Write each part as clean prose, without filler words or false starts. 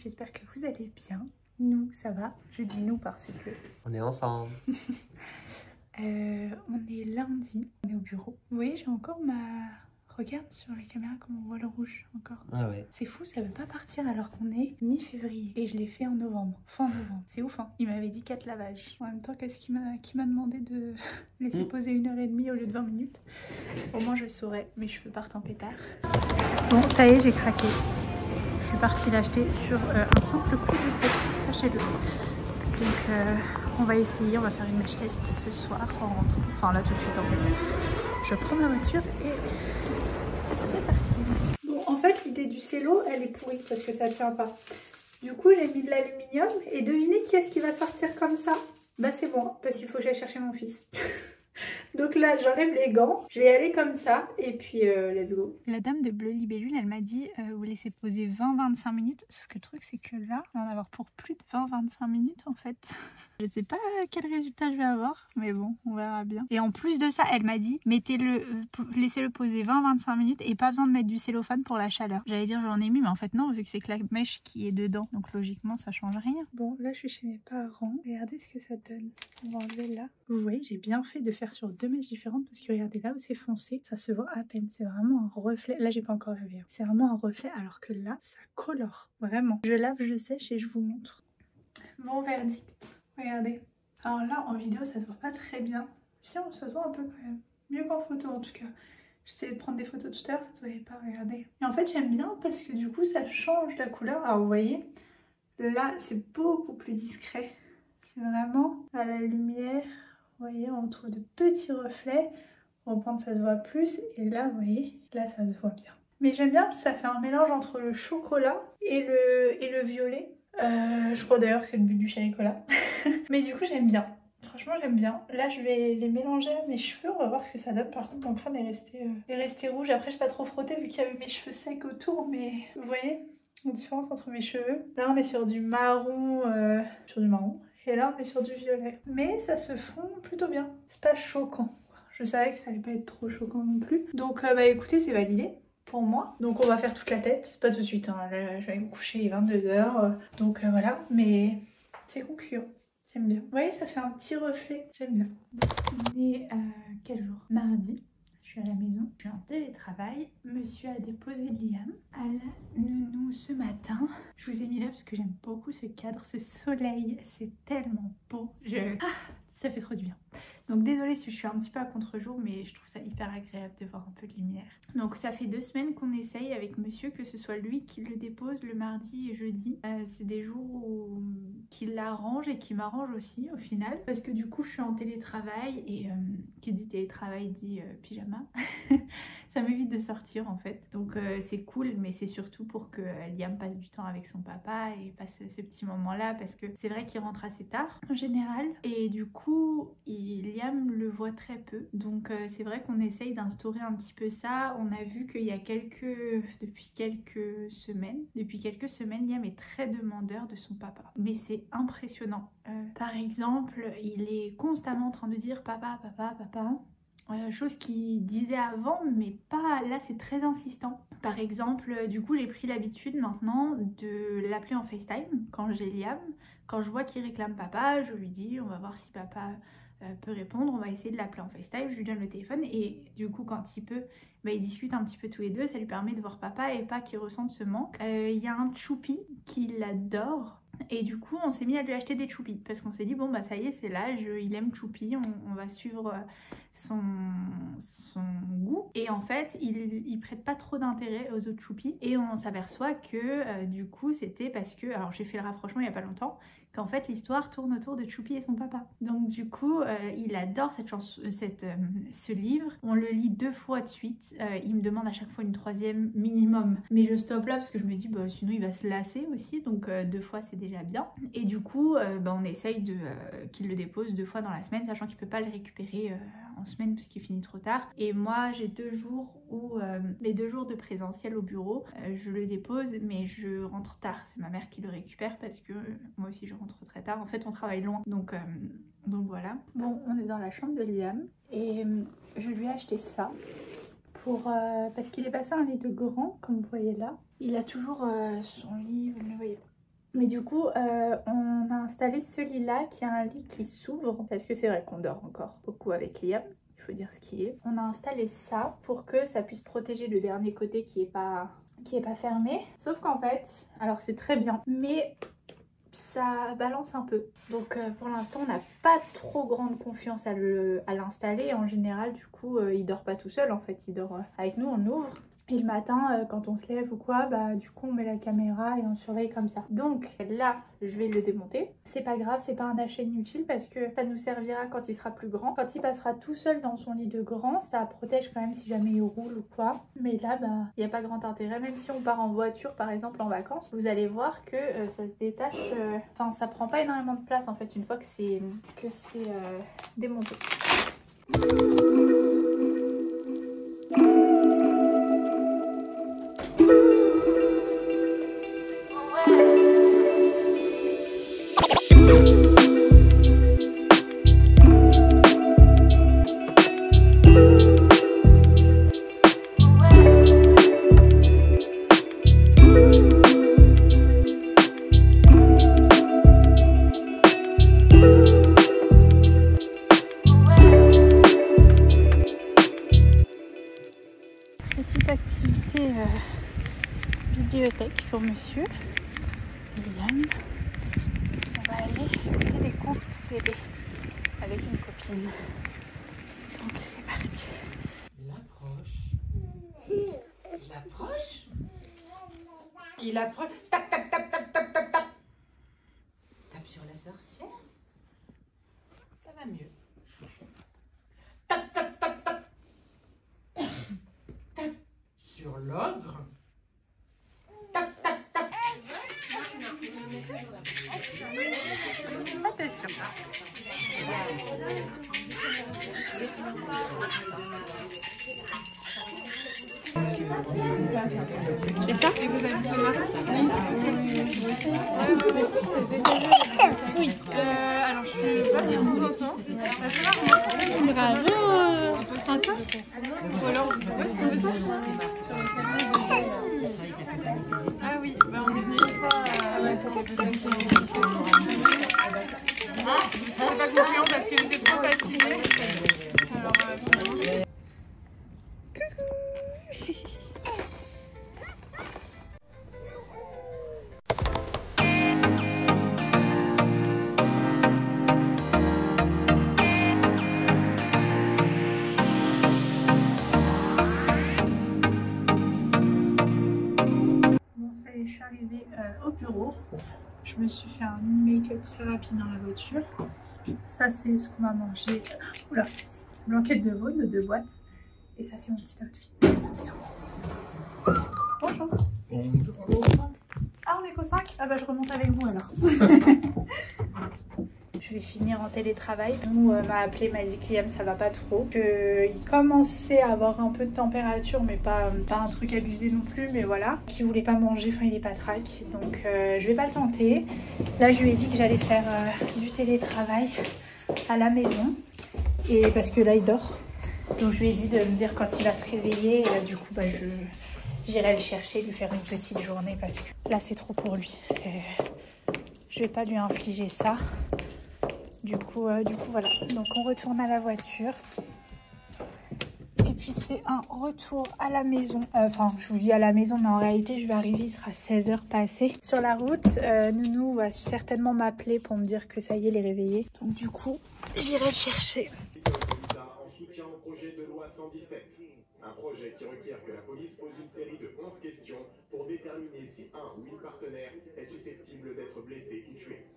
j'espère que vous allez bien. Nous, ça va. Je dis nous parce que... On est ensemble. on est lundi, on est au bureau. Vous voyez, j'ai encore ma... Regarde sur la caméra comme on voit le rouge encore. Ah ouais. C'est fou, ça veut pas partir alors qu'on est mi-février. Et je l'ai fait en novembre, fin novembre. C'est ouf, hein. Il m'avait dit 4 lavages. En même temps, qu'est-ce qu'il m'a demandé de laisser poser 1h30 au lieu de 20 minutes. Au moins je saurais, mes cheveux partent en pétard. Bon, ça y est, j'ai craqué. Je suis partie l'acheter sur un simple coup de tête, sachez-le. Donc on va essayer, on va faire une mèche test ce soir en rentrant. Enfin là tout de suite en fait. Je prends ma voiture et c'est parti. Bon, en fait l'idée du cello elle est pourrie parce que ça tient pas. Du coup j'ai mis de l'aluminium et devinez qui est-ce qui va sortir comme ça? Bah c'est moi, parce qu'il faut que j'aille chercher mon fils. Donc là j'enlève les gants, je vais aller comme ça et puis let's go. La dame de Bleu Libellule elle m'a dit vous laissez poser 20-25 minutes, sauf que le truc c'est que là on va en avoir pour plus de 20-25 minutes en fait. Je sais pas quel résultat je vais avoir, mais bon on verra bien. Et en plus de ça elle m'a dit laissez-le poser 20-25 minutes et pas besoin de mettre du cellophane pour la chaleur. J'allais dire j'en ai mis mais en fait non vu que c'est que la mèche qui est dedans, donc logiquement ça change rien. Bon là je suis chez mes parents, regardez ce que ça donne. On va enlever là. Vous voyez j'ai bien fait de faire sur 2 mèches différentes parce que regardez là où c'est foncé, ça se voit à peine, c'est vraiment un reflet. Là j'ai pas encore lavé, hein. C'est vraiment un reflet alors que là ça colore, vraiment. Je lave, je sèche et je vous montre. Bon verdict, regardez. Alors là en vidéo ça se voit pas très bien, si on se voit un peu quand même, mieux qu'en photo en tout cas. J'essayais de prendre des photos tout à l'heure, ça se voyait pas, regardez. Et en fait j'aime bien parce que du coup ça change la couleur. Alors vous voyez, là c'est beaucoup plus discret, c'est vraiment à la lumière. Vous voyez, on trouve de petits reflets. Au point ça se voit plus. Et là, vous voyez, là ça se voit bien. Mais j'aime bien parce que ça fait un mélange entre le chocolat et le violet. Je crois d'ailleurs que c'est le but du Chéricola. Mais du coup, j'aime bien. Franchement, j'aime bien. Là, je vais les mélanger à mes cheveux. On va voir ce que ça donne. Par contre, mon crâne est resté rouge. Après, je n'ai pas trop frotté vu qu'il y avait mes cheveux secs autour. Mais vous voyez la différence entre mes cheveux. Là, on est sur du marron. Et là on est sur du violet. Mais ça se fond plutôt bien. C'est pas choquant. Je savais que ça allait pas être trop choquant non plus. Donc bah écoutez c'est validé pour moi. Donc on va faire toute la tête. Pas tout de suite hein. Là, je vais me coucher, il est 22h. Donc voilà. Mais c'est concluant. J'aime bien. Vous voyez ça fait un petit reflet. J'aime bien. On est quel jour? Mardi. Je suis à la maison, je suis en télétravail. Monsieur a déposé Liam à la nounou ce matin. Je vous ai mis là parce que j'aime beaucoup ce cadre, ce soleil, c'est tellement beau. Ça fait trop du bien. Donc désolée si je suis un petit peu à contre-jour, mais je trouve ça hyper agréable de voir un peu de lumière. Donc ça fait 2 semaines qu'on essaye avec monsieur que ce soit lui qui le dépose le mardi et jeudi. C'est des jours qui l'arrange et qui m'arrange aussi au final. Parce que du coup je suis en télétravail et qui dit télétravail dit pyjama. Ça m'évite de sortir en fait. Donc c'est cool, mais c'est surtout pour que Liam passe du temps avec son papa et passe ce petit moment là parce que c'est vrai qu'il rentre assez tard en général. Et du coup Liam le voit très peu. Donc c'est vrai qu'on essaye d'instaurer un petit peu ça. On a vu qu'il y a depuis quelques semaines, Liam est très demandeur de son papa. Mais c'est impressionnant. Par exemple, il est constamment en train de dire papa, papa, papa. Chose qu'il disait avant mais pas là, c'est très insistant. Par exemple du coup j'ai pris l'habitude maintenant de l'appeler en FaceTime quand j'ai Liam. Quand je vois qu'il réclame papa, je lui dis on va voir si papa peut répondre, on va essayer de l'appeler en FaceTime, je lui donne le téléphone et du coup quand il peut, bah, ils discutent un petit peu tous les deux, ça lui permet de voir papa et pas qu'il ressente ce manque. Il y a un choupi qu'il adore. Et du coup on s'est mis à lui acheter des choupis parce qu'on s'est dit bon bah ça y est c'est l'âge, il aime choupi, on va suivre son goût. Et en fait il prête pas trop d'intérêt aux autres choupis et on s'aperçoit que du coup c'était parce que, alors j'ai fait le rapprochement il y a pas longtemps, qu'en fait l'histoire tourne autour de Choupi et son papa. Donc du coup il adore ce livre, on le lit 2 fois de suite, il me demande à chaque fois une 3e minimum, mais je stoppe là parce que je me dis bah sinon il va se lasser aussi, donc 2 fois c'est déjà bien. Et du coup on essaye qu'il le dépose 2 fois dans la semaine, sachant qu'il peut pas le récupérer en semaine parce qu'il finit trop tard. Et moi j'ai 2 jours où les 2 jours de présentiel au bureau, je le dépose mais je rentre tard, c'est ma mère qui le récupère parce que moi aussi je rentre très tard, en fait on travaille loin donc voilà. Bon on est dans la chambre de Liam et je lui ai acheté ça parce qu'il est passé un lit de grand comme vous voyez là. Il a toujours son lit, vous le voyez, Mais du coup, on a installé ce lit-là qui est un lit qui s'ouvre. Parce que c'est vrai qu'on dort encore beaucoup avec Liam. Il faut dire ce qui est. On a installé ça pour que ça puisse protéger le dernier côté qui est pas fermé. Sauf qu'en fait, alors c'est très bien, mais ça balance un peu. Donc pour l'instant, on n'a pas trop grande confiance à l'installer. En général, du coup, il dort pas tout seul. En fait, il dort avec nous, on ouvre. Et le matin, quand on se lève ou quoi, bah du coup on met la caméra et on surveille comme ça. Donc là, je vais le démonter. C'est pas grave, c'est pas un achat inutile parce que ça nous servira quand il sera plus grand. Quand il passera tout seul dans son lit de grand, ça protège quand même si jamais il roule ou quoi. Mais là, bah il n'y a pas grand intérêt. Même si on part en voiture par exemple en vacances, vous allez voir que ça se détache. Enfin, ça prend pas énormément de place en fait une fois que c'est démonté. Petite activité bibliothèque pour monsieur Liam. On va aller écouter des contes pour bébé avec une copine. Donc c'est parti. Il approche. Il approche. Il approche. Tap, tap, tap, tap, tap, tap, tap. Tape sur la sorcière. Ça va mieux. Tap, tap, tap, tap. Tap sur l'ogre. Tap, tap, tap. Attention. Tu fais ça? Oui, alors je fais ça de temps en temps. Bravo. Ou alors, ouais, c'est un peu ça. Ah oui, bah on est venu une fois. C'était pas concluant parce qu'elle était trop fascinée. Alors, finalement. Je suis arrivée au bureau. Je me suis fait un make-up très rapide dans la voiture. Ça, c'est ce qu'on va manger. Oula, blanquette de veau de 2 boîtes. Et ça, c'est mon petit outfit. Bonjour. Bonjour. Ah, on est qu'au 5? Ah bah, je remonte avec vous alors. Je vais finir en télétravail. Nous m'a appelé, m'a dit que Liam ça va pas trop. Il commençait à avoir un peu de température, mais pas un truc abusé non plus, mais voilà. Qu'il voulait pas manger, enfin il est pas trac. Donc je vais pas le tenter. Là je lui ai dit que j'allais faire du télétravail à la maison. Et parce que là il dort. Donc je lui ai dit de me dire quand il va se réveiller. Et du coup bah, j'irai le chercher, lui faire une petite journée parce que là c'est trop pour lui. Je vais pas lui infliger ça. Du coup, voilà. Donc on retourne à la voiture. Et puis c'est un retour à la maison. Enfin, je vous dis à la maison, mais en réalité, je vais arriver, il sera 16 h passé. Sur la route, Nounou va certainement m'appeler pour me dire que ça y est, il est réveillé. Donc du coup, j'irai le chercher. En soutien au projet de loi 117. Un projet qui requiert que la police pose une série de 11 questions pour déterminer si un ou une partenaire est susceptible d'être blessé ou tué.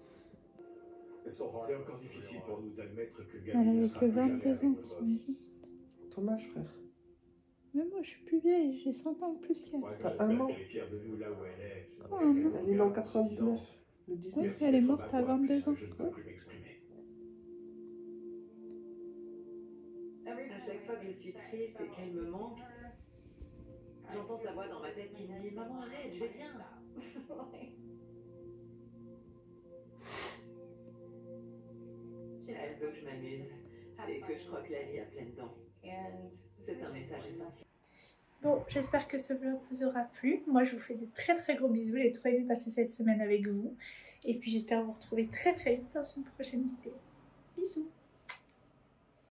C'est encore difficile pour nous d'admettre que Elle Gabi ne avait sera que plus jamais 22 avec ans, nos gosses. t'imagines? Ton âge, frère. Mais moi, je suis plus vieille, j'ai 5 ans de plus qu'elle. Ouais, T'as j'espère un an. qu'elle est fière de nous là où elle est. Quoi, un an? Elle est née en 99, le 19. Oui, elle est morte à 22 ans. Je ne peux plus m'exprimer. À chaque fois que je suis triste et qu'elle me manque, j'entends sa voix dans ma tête qui me dit « Maman, arrête, je vais bien !» Elle veut que je m'amuse et que je croque la vie à pleines dents. C'est un message essentiel. Bon, j'espère que ce vlog vous aura plu. Moi, je vous fais de très gros bisous. J'ai trop aimé passer cette semaine avec vous. Et puis, j'espère vous retrouver très vite dans une prochaine vidéo.